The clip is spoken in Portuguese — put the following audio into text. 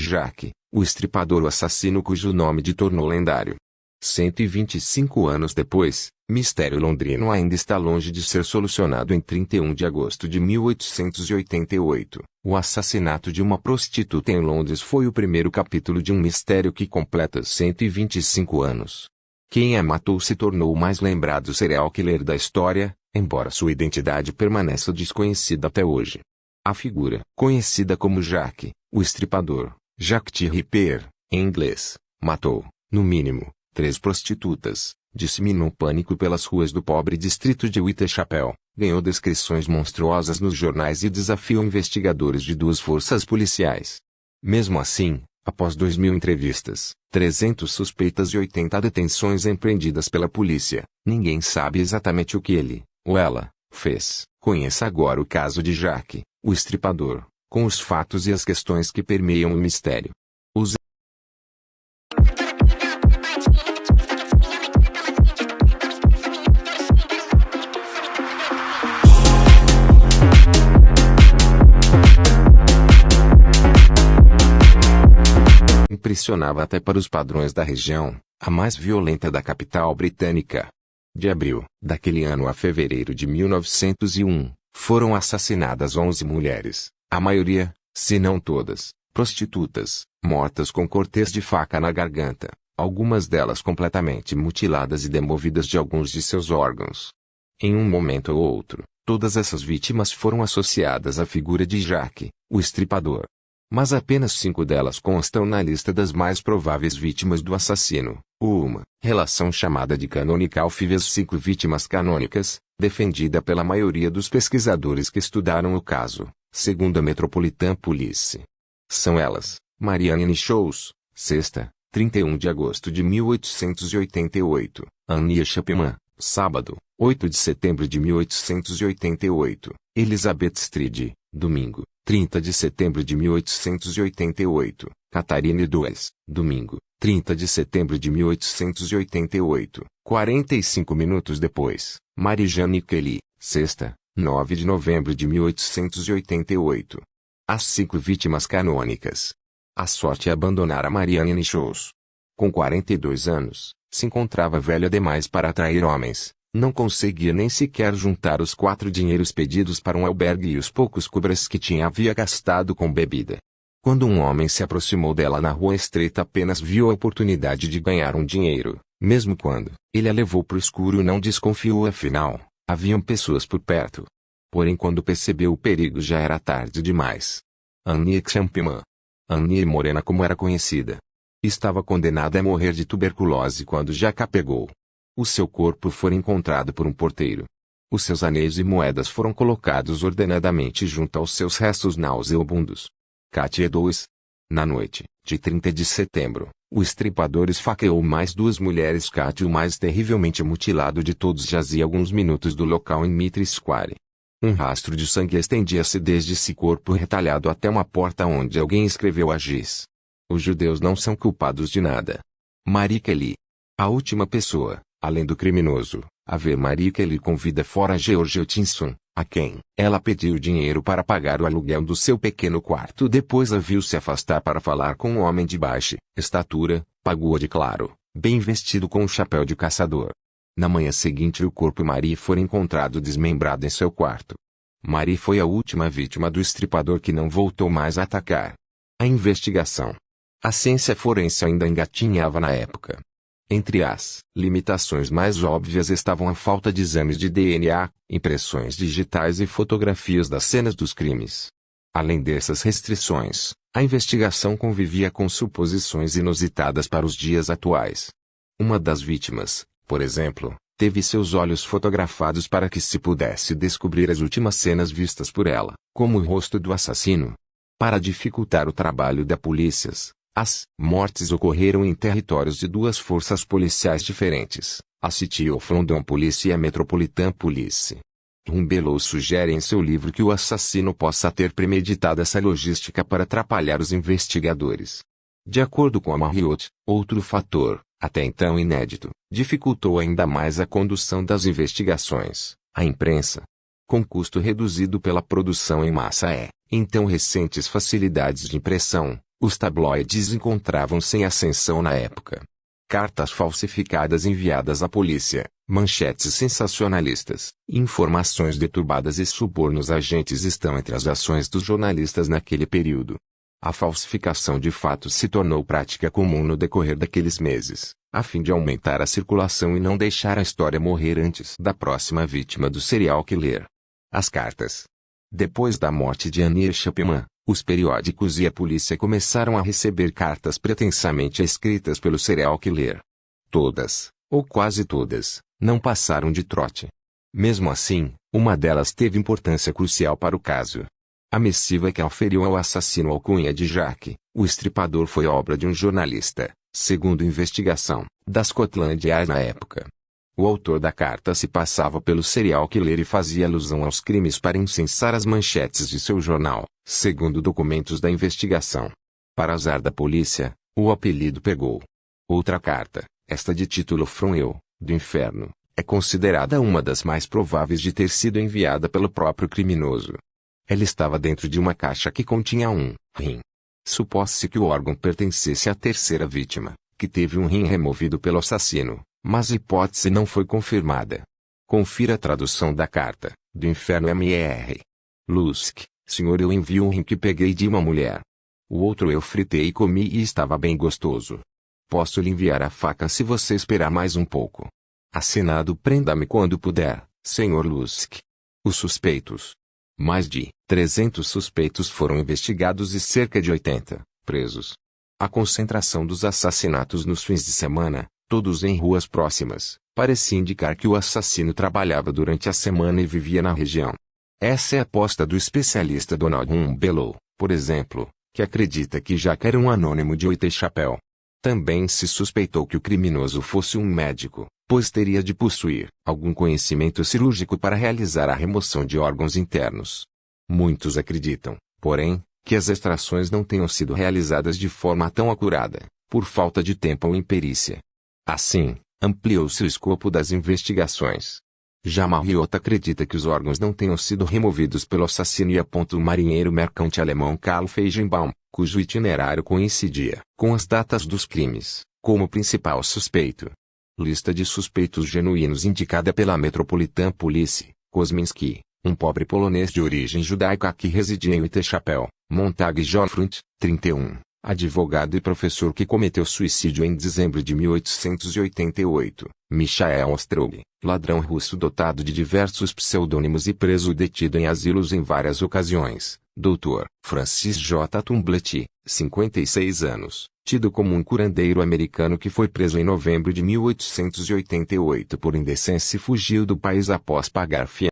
Jack, o estripador, o assassino cujo nome de tornou lendário. 125 anos depois, mistério londrino ainda está longe de ser solucionado. Em 31 de agosto de 1888, o assassinato de uma prostituta em Londres foi o primeiro capítulo de um mistério que completa 125 anos. Quem a matou se tornou o mais lembrado serial killer da história, embora sua identidade permaneça desconhecida até hoje. A figura, conhecida como Jack, o estripador, Jack the Ripper, em inglês, matou, no mínimo, 3 prostitutas, disseminou pânico pelas ruas do pobre distrito de Whitechapel, ganhou descrições monstruosas nos jornais e desafiou investigadores de 2 forças policiais. Mesmo assim, após 2.000 entrevistas, 300 suspeitas e 80 detenções empreendidas pela polícia, ninguém sabe exatamente o que ele, ou ela, fez. Conheça agora o caso de Jack, o estripador, com os fatos e as questões que permeiam o mistério. Os impressionava até para os padrões da região, a mais violenta da capital britânica. De abril daquele ano a fevereiro de 1901, foram assassinadas 11 mulheres, a maioria, se não todas, prostitutas, mortas com cortes de faca na garganta, algumas delas completamente mutiladas e demovidas de alguns de seus órgãos. Em um momento ou outro, todas essas vítimas foram associadas à figura de Jack, o estripador. Mas apenas 5 delas constam na lista das mais prováveis vítimas do assassino. Uma relação chamada de canonical fez as 5 vítimas canônicas, defendida pela maioria dos pesquisadores que estudaram o caso, segundo a Metropolitan Police. São elas: Marianne Shows, sexta, 31 de agosto de 1888, Annie Chapman, sábado, 8 de setembro de 1888, Elizabeth Street, domingo, 30 de setembro de 1888, Catherine Doyes, domingo, 30 de setembro de 1888, 45 minutos depois, Mary Jane Kelly, sexta, 9 de novembro de 1888. As 5 vítimas canônicas. A sorte abandonara Marianne Shows. Com 42 anos, se encontrava velha demais para atrair homens. Não conseguia nem sequer juntar os 4 dinheiros pedidos para um albergue e os poucos cubras que havia gastado com bebida. Quando um homem se aproximou dela na rua estreita, apenas viu a oportunidade de ganhar um dinheiro, mesmo quando ele a levou para o escuro, não desconfiou, afinal, haviam pessoas por perto. Porém, quando percebeu o perigo, já era tarde demais. Annie Chapman, Annie Morena como era conhecida, estava condenada a morrer de tuberculose quando Jack a pegou. O seu corpo foi encontrado por um porteiro. Os seus anéis e moedas foram colocados ordenadamente junto aos seus restos nauseabundos. Katia Doyes. Na noite de 30 de setembro, o estripador esfaqueou mais 2 mulheres. Katia, o mais terrivelmente mutilado de todos, jazia alguns minutos do local em Mitre Square. Um rastro de sangue estendia-se desde esse corpo retalhado até uma porta onde alguém escreveu a giz: os judeus não são culpados de nada. Marie Kelly. A última pessoa, além do criminoso, a ver Marie Kelly com vida fora George Hutchinson, a quem ela pediu dinheiro para pagar o aluguel do seu pequeno quarto. Depois a viu se afastar para falar com um homem de baixa estatura, pagou de claro, bem vestido com um chapéu de caçador. Na manhã seguinte o corpo de Marie foi encontrado desmembrado em seu quarto. Marie foi a última vítima do estripador, que não voltou mais a atacar. A investigação. A ciência forense ainda engatinhava na época. Entre as limitações mais óbvias estavam a falta de exames de DNA, impressões digitais e fotografias das cenas dos crimes. Além dessas restrições, a investigação convivia com suposições inusitadas para os dias atuais. Uma das vítimas, por exemplo, teve seus olhos fotografados para que se pudesse descobrir as últimas cenas vistas por ela, como o rosto do assassino. Para dificultar o trabalho da polícia, as mortes ocorreram em territórios de 2 forças policiais diferentes, a City of London Police e a Metropolitan Police. Rumbelow sugere em seu livro que o assassino possa ter premeditado essa logística para atrapalhar os investigadores. De acordo com a Marriott, outro fator, até então inédito, dificultou ainda mais a condução das investigações: a imprensa. Com custo reduzido pela produção em massa então recentes facilidades de impressão, Os tabloides encontravam-se em ascensão na época. Cartas falsificadas enviadas à polícia, manchetes sensacionalistas, informações deturbadas e subornos agentes estão entre as ações dos jornalistas naquele período. A falsificação de fatos se tornou prática comum no decorrer daqueles meses, a fim de aumentar a circulação e não deixar a história morrer antes da próxima vítima do serial killer. As cartas. Depois da morte de Annie Chapman, os periódicos e a polícia começaram a receber cartas pretensamente escritas pelo serial killer. Todas, ou quase todas, não passaram de trote. Mesmo assim, uma delas teve importância crucial para o caso. A missiva que auferiu ao assassino alcunha de Jack, o Estripador, foi obra de um jornalista, segundo investigação, da Scotland Yard na época. O autor da carta se passava pelo serial killer e fazia alusão aos crimes para incensar as manchetes de seu jornal, segundo documentos da investigação. Para azar da polícia, o apelido pegou. Outra carta, esta de título From Hell, do Inferno, é considerada uma das mais prováveis de ter sido enviada pelo próprio criminoso. Ela estava dentro de uma caixa que continha um rim. Supôs-se que o órgão pertencesse à terceira vítima, que teve um rim removido pelo assassino, mas a hipótese não foi confirmada. Confira a tradução da carta, do Inferno Mr. Lusk, senhor, eu envio um rim que peguei de uma mulher. O outro eu fritei e comi e estava bem gostoso. Posso lhe enviar a faca se você esperar mais um pouco. Assinado, prenda-me quando puder, senhor Lusk. Os suspeitos. Mais de 300 suspeitos foram investigados e cerca de 80 presos. A concentração dos assassinatos nos fins de semana, todos em ruas próximas, parecia indicar que o assassino trabalhava durante a semana e vivia na região. Essa é a aposta do especialista Donald Humbelow, por exemplo, que acredita que Jack era um anônimo de oito chapéu. Também se suspeitou que o criminoso fosse um médico, pois teria de possuir algum conhecimento cirúrgico para realizar a remoção de órgãos internos. Muitos acreditam, porém, que as extrações não tenham sido realizadas de forma tão acurada, por falta de tempo ou imperícia. Assim, ampliou-se o escopo das investigações. Já Marriott acredita que os órgãos não tenham sido removidos pelo assassino e aponta o marinheiro mercante alemão Karl Feigenbaum, cujo itinerário coincidia com as datas dos crimes, como principal suspeito. Lista de suspeitos genuínos indicada pela Metropolitan Police. Kosminski, um pobre polonês de origem judaica que residia em Whitechapel, Montague Geoffroy, 31, advogado e professor que cometeu suicídio em dezembro de 1888. Michael Ostrog, ladrão russo dotado de diversos pseudônimos e preso detido em asilos em várias ocasiões. Dr. Francis J. Tumblet, 56 anos, tido como um curandeiro americano que foi preso em novembro de 1888 por indecência e fugiu do país após pagar fiança.